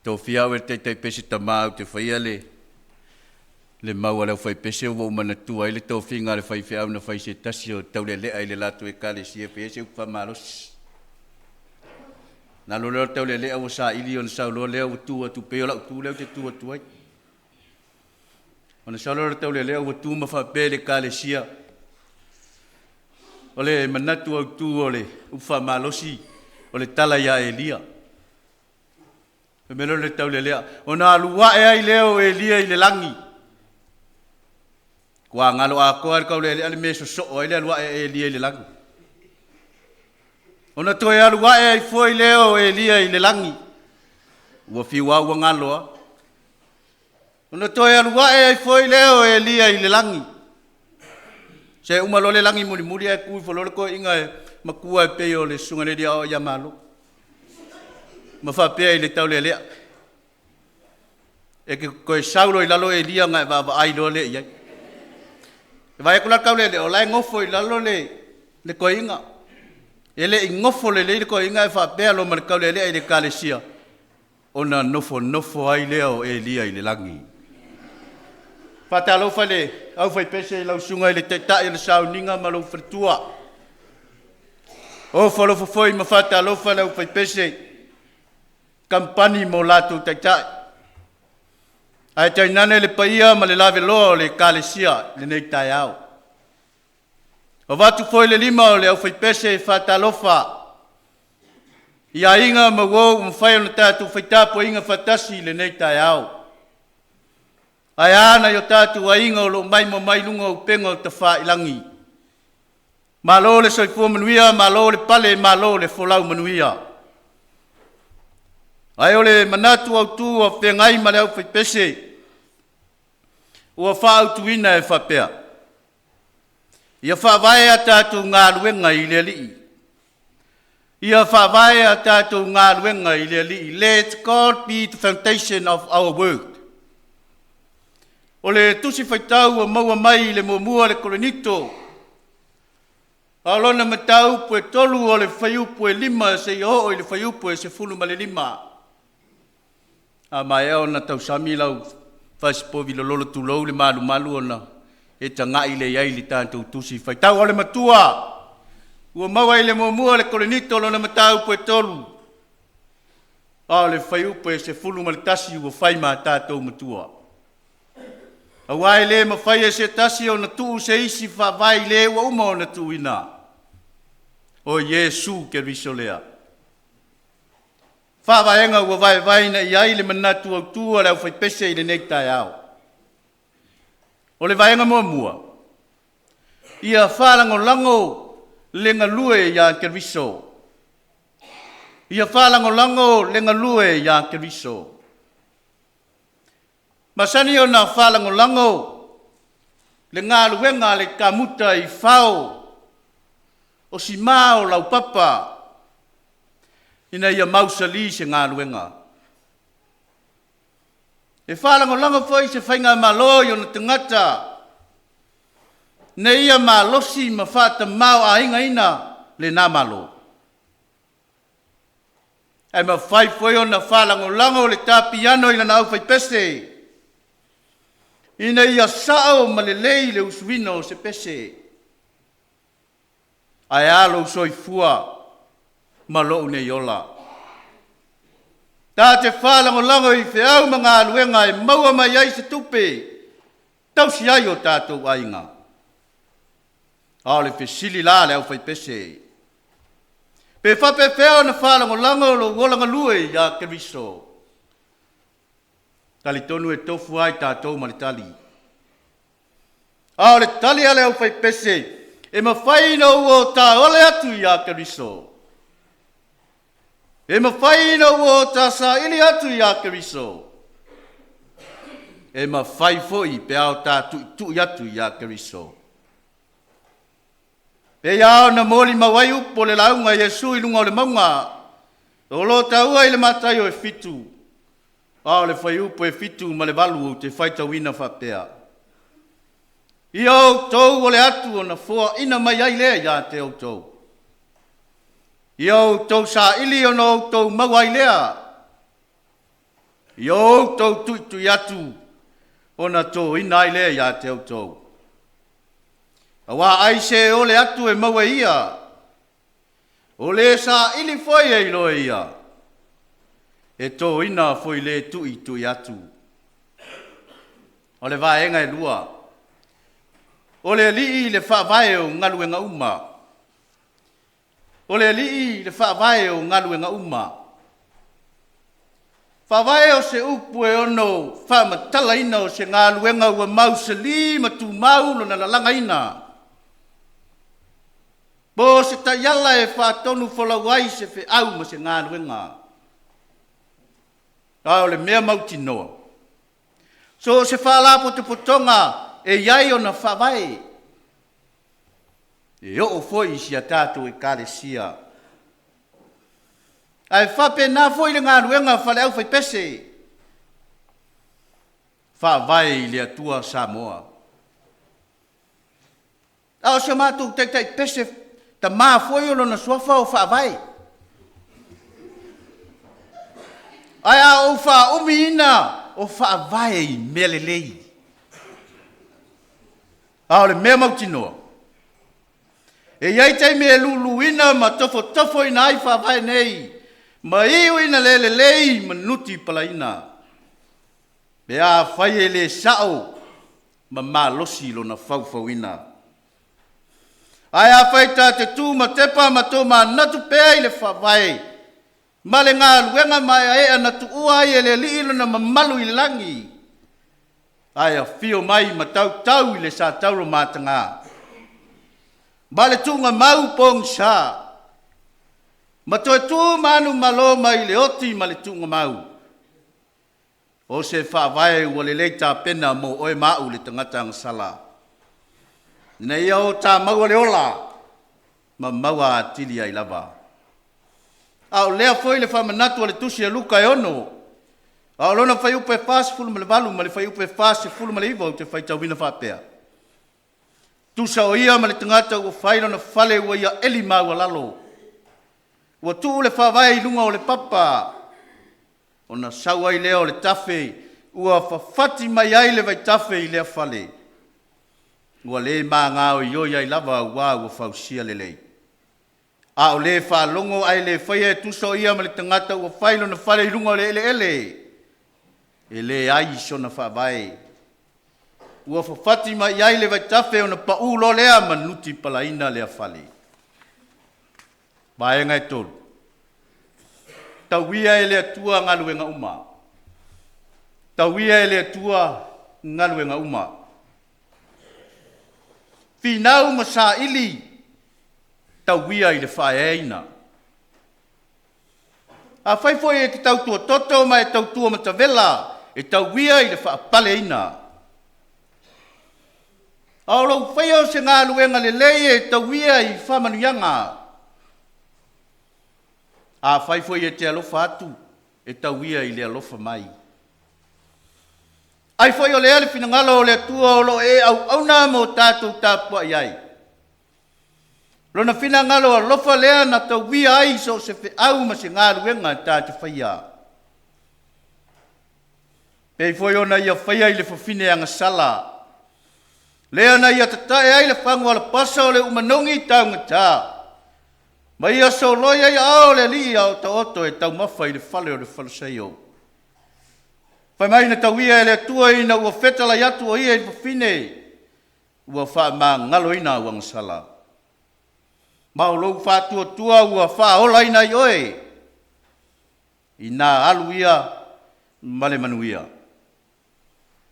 Tō whiau e te pese tamau te whaia le mau ala Aufaipese o mana tua le tō whinga le whai whiau na whai se tasi o tau le lea i le latu e kale sia pese u whamaros. Nā lo leo tau le lea o sa ili o na sau loa leo o tua tu peo lau tu leo te tua tuai. O na sau loa tau le lea o tu ma whape le kale sia. O le manatu au tu o le u whamalosi o le tala ia e lia. E melo le tau le lea. O nā lua e ai leo e lia i le langi. Kua ngalo a koa kau le lea le meso so o ai le lua e lia i le langi. O na toi a lua e ai foi leo e lia i le langi. Ua fiwa ua ngaloa. O na toi a lua e ai foi leo e lia i le langi. Se umalo le langi muli muli e kui folole ko inga e makua e peo le sunga le dia o ia malo. Ma fa pea i le tau le lea. E ke koe saulo i lalo e lia ngai wa ai lo le iai. E vai kula kau le o lai ngofo i lalo le koe inga. E le ngofo le koe inga e fa pea lo ma le kau le lea i le kale sia. Ona nofo ai leo e lia i le langi. Fata alofa le Aufaipese lau sunga i le teitai le Sauniga ma lau fretua. O falofo foi ma fata alofa le Aufaipese Kamupani mo Lotu teitai. Ai tainane le paia ma le lave loa le kalesia le nei tai au. O watu foi le lima o le Aufaipese fata alofa. Ia inga ma wou mwhai o na tātu whaitapo inga fatasi le nei tai au. Ai ana yo tātu a inga o lo mai mo mai lunga o penga o ta wha ilangi. Malo le soifua manuia, malo le pale, malo le folau manuia. Ai o le manatu au tu o whengai ma le Aufaipese. Ua wha au tuina e whapea. Ia wha vai a tātu ngā luenga i le li. Ia wha vai a tātu ngā luenga i le li. Let God be the foundation of our work. O le tusi whaitau o maua mai le mua le kolonito. Alona matau pue tolu o le whaiupu e lima se i o i le whaiupu e se fulu ma le lima. A mai eo na tau sami lau whasipovi lo lolo tu lau le malu ona. E ta ngai le iai li tātou tusi whaitau o le matua. Ua maua i le mua le kolonito lona matau pue tolu. A le whaiupu e se fulu ma le tasi ua whaima tātou matua. Awai le mawhai e se tasi o na tuu se isi whawai le ua uma o na tuina. O Yesu ke riso lea. Whawaenga ua vai na iai le manatu au tua le Aufaipese i le nei tai au. O le vaenga mua. Ia whalango lango le ngalue ia ke riso. Ia whalango lango le ngalue ia ke riso. Masani o na whalango lango, le ngā luenga le kamuta i whao, o si mao lau papa, ina ia mausali se ngā luenga. E whalango lango foi se whainga maloi o na tangata, ne ia malosi ma whata mau a inga ina le nā malo. E ma whai foi o na whalango lango le tāpiano i na Aufaipese, ina ia sao ma le lei le usuina o se pese. Ai alo soifua ma lou nei ola. Tā te whalango lango i whiau ma ngā luenga e maua mai ai se tupe. Tausi ai o tātou ainga. Ao le whesili la le Aufaipese. Pe whape whiau na whalango lango lo wolanga lue ia Keriso. Tali tonu e tofu ai tātou ma le tali. Ao le tali ale Aufaipese, e mawhaina ua tā ole atu ia Keriso. E mawhaina ua tā sa ili atu ia Keriso. E mawhai foi pe ao tā tui atu ia Keriso. Pe ao na moli mawai upo le launga Yesu i lunga o le maunga. O lo taua i le matai o e fitu. Ao le whaiupo e fitu ma le walu o te whaitawina whapea. I au tau o le atu o na fua ina mai ai lea ia te au tau. I au tau sa ili o na au tau mau ai lea. Yo tau tu yatu. Ona tō ina i lea ia te au tau. Awa aise o le atu e maua ia. O le sa ili foi e ilo ia. E tō ina foi le tu atu. O le vaenga e lua. O le lii le whaavae o ngalu e nga uma. O le lii le whaavae o ngalu e nga uma. Whaavae o se upu e ono whaamatala ina o se ngalu e nga ua mau se li ma tu mau lo na langa ina. Bo se ta yala e whaatonu whalawai se whi au ma se ngalu e nga. Ao le mea mauti noa. So se whaalapo te potonga e iai o na whawae. E o foi si a tātou e kāre sia. Ai whape nā foi le ngā ruenga whale Aufaipese. Whawae i le atua Samoa. Ao se mātou teitai pese ta mā foi o lona suafa o whawae. Ai a o wha umi ina o whawae i melelei. Ao le mea mauti noa. E iai tei me lulu ina ma tofo ina ai whawae nei. Ma iu ina lelelei ma nuti pala ina. Me a whai e le sao ma mā losi lo na whauwhau ina. Ai a whai tā te tū ma tepa ma tō ma natu pēa i le whawae. Ma le ngā luenga mai a ea natu ua i e le li ilo na mamalu i langi. Ai a whio mai ma tau i le sa tauro mātanga. Ma le tūnga mau pong sa. Ma toi tū manu malo mai le oti ma le tūnga mau. O se whawae ua le leita pena mo oe mau le tangata ngasala. Nei au tā maua le ola. Ma maua atilia i lava. Au lea foi le whamanatu a le tusi a luka e ono. Au lona whai upe whasi fulu ma le walu ma le whai upe whasi fulu ma le iwa o te whai tau wina whapea. Tusa o ia ma le tangata ua whai lona whale ua ia eli mau lalo. Ua tuu le whawai lunga o le papa. O na saua i lea o le tafe. Ua whawhati mai ai le vai tafe i lea whale. Ua le maa ngā o ioia i lava ua ua whausia le lei. A o le whalongo ai le whaia e tusa o ia ma le tangata ua whai lona whale i lunga o le ele. E le ai so na whawai. Ua whawhati mai ai le vai tafe o na paulo lea ma nuti palaina lea whale. Baenga e tolu. Tauia e lea tua ngalu e nga uma. Tauia e lea tua ngalu e nga uma. Finau ma sa ili. Tauia i le whaeina. A whaifoi e te tautua toto ma e tautua matavela. E tauia i le whaapaleina. Aolo whaio se ngā luenga le lei e tauia i whamanuianga. A whaifoi e te alofa atu. E tauia i le alofa mai. Ai whai o le ale finangalo o le atua o lo e au na mo tātou tāpua iai. Lona finangalo a lofa lea na tauia ai so se fe au ma se ngā luenga tātou whaia. Pei foi ona ia whaia i le whawhine anga sala. Lea na ia tatae ai le whangu ala pasa o le umanongi taungata. Ma ia so loia ia ao le li au ta oto e Taumafai le whale o le whalaseo. Whai mai na tauia e le atua ina ua whetala yatu o ia i whawhine. Ua wha ma ngalo ina uang sala. Ma o lou whātua tua ua wha ola ina i oe. Ina alu ia male manuia.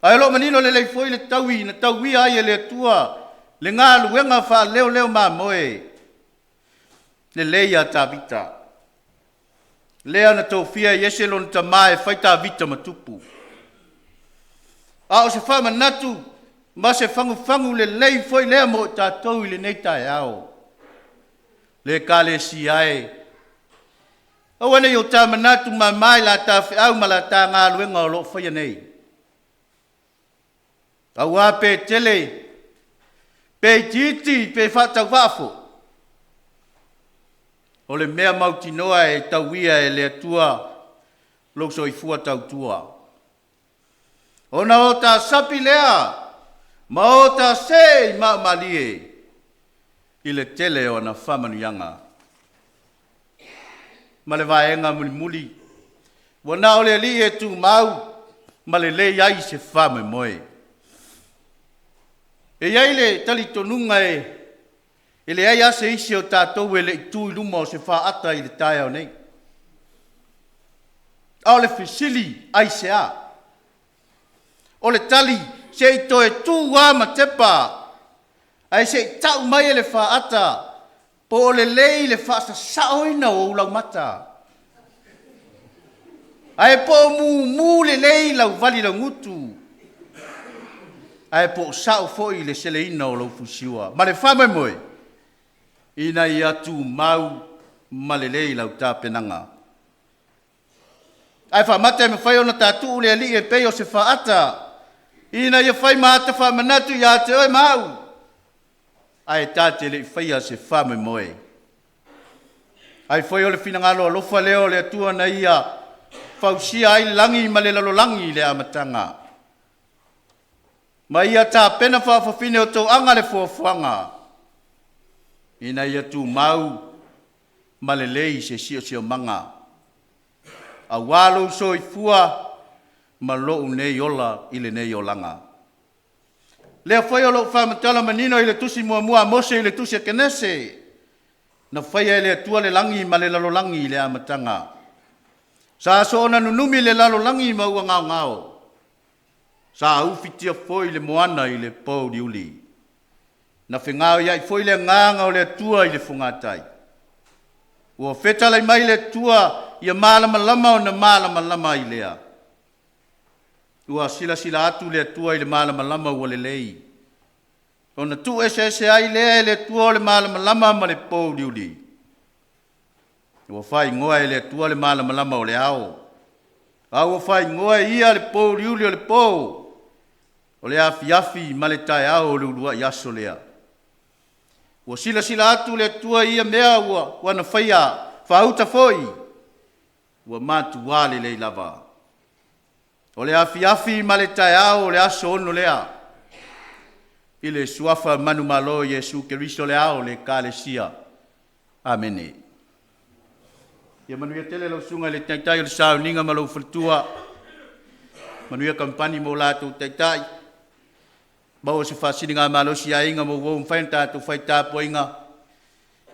Ai lo manino le lei foi le taui na tauia ai le atua le ngā luenga wha leo ma moe. Le leia tā vita. Lea na tau fia yese lon ta mae whaita vita matupu. A o se wha manatu ma se fangu le lei foi lea mo tātou i le neita e ao. Le kale si ai. O ane yo tā manatu ma mai la tā whiau ma la tā ngā luenga o lo whaia nei. Au a pe tele, pe titi, pe whatau wafo. O le mea mauti noa e tauia e le atua lo so i fua tau tua. Ona o ta sapi lea, ma o ta sei ma malie, i le tele o na whamanuianga. Ma le vaenga muli muli, wana o le li e tu mau, ma le le iai se whame moe. E iai le tali tonunga e le ai ase isi o tātou e le itu i luma o se wha ata i le tae au nei. Ao le fisili ai se a. O le tali se i toe tū wama tepa. Ai se i tau mai e le wha ata. Po o le lei le wha sa saoina o ulau mata. Ai po mu le lei lau vali lau ngutu. Ai po sao foi le sele ina o lau fusiwa. Ma le wha mai moe. Ina i atu mau ma le lei lau tā penanga. Ai wha mate me whai ona tātu ule ali e pei o se wha ata. Ina ia whai maata wha manatu ia te oi mau. Ai tāte le whai a se wha me moe. Ai whai o le whinangalo alofa leo le atua na ia whausia ai langi ma le lalolangi le amatanga. Ma ia tā pena whawhawhine o tau anga le fuafuanga. Ina ia tu mau ma le lei se sio manga. A walo so i fua ma lo nei ola ile nei olanga. Le foi o lo fa matala manino ile tusi mua mose ile tusi kenese. Na fai ile tua le langi ma le lalo langi le amatanga. Sa so na nunumi le lalo langi ma ua ngao. Sa ufitia foi le moana ile po diuli. Na fengao ia foi le nganga o le tua ile fungatai. Ua fetala mai le tua ia malama lama o na malama lama i lea. Ua sila atu le tua i le malama lama ua le lei. O na tu ese ai lea le tua o le malama lama ma le pou liuli. Ua fai ngoa e le tua le malama lama o le ao. Ua fai ngoa ia le pou liuli o le pou. O le afi ma le tai ao o le ulua i aso lea. Ua sila atu le tua ia mea ua na fai a whauta foi. Ua matu wale le lava. O le afi ma le tai ao o le aso ono lea. I le suafa manu malo Yesu Keristo le ao le kalesia. Amene. Ia manuia tele lau sunga le taitai o le Sauniga ma lau whaltua. Manuia Kamupani mo lātou taitai. Mau se whasini ngā malo si ainga mo wau mwhain tātou whai tāpua inga.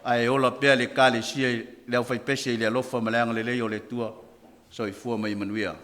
Ai ola pēr le kalesia le Aufaipese i le alofa maleanga le lei o le tua. So i fua mai manuia.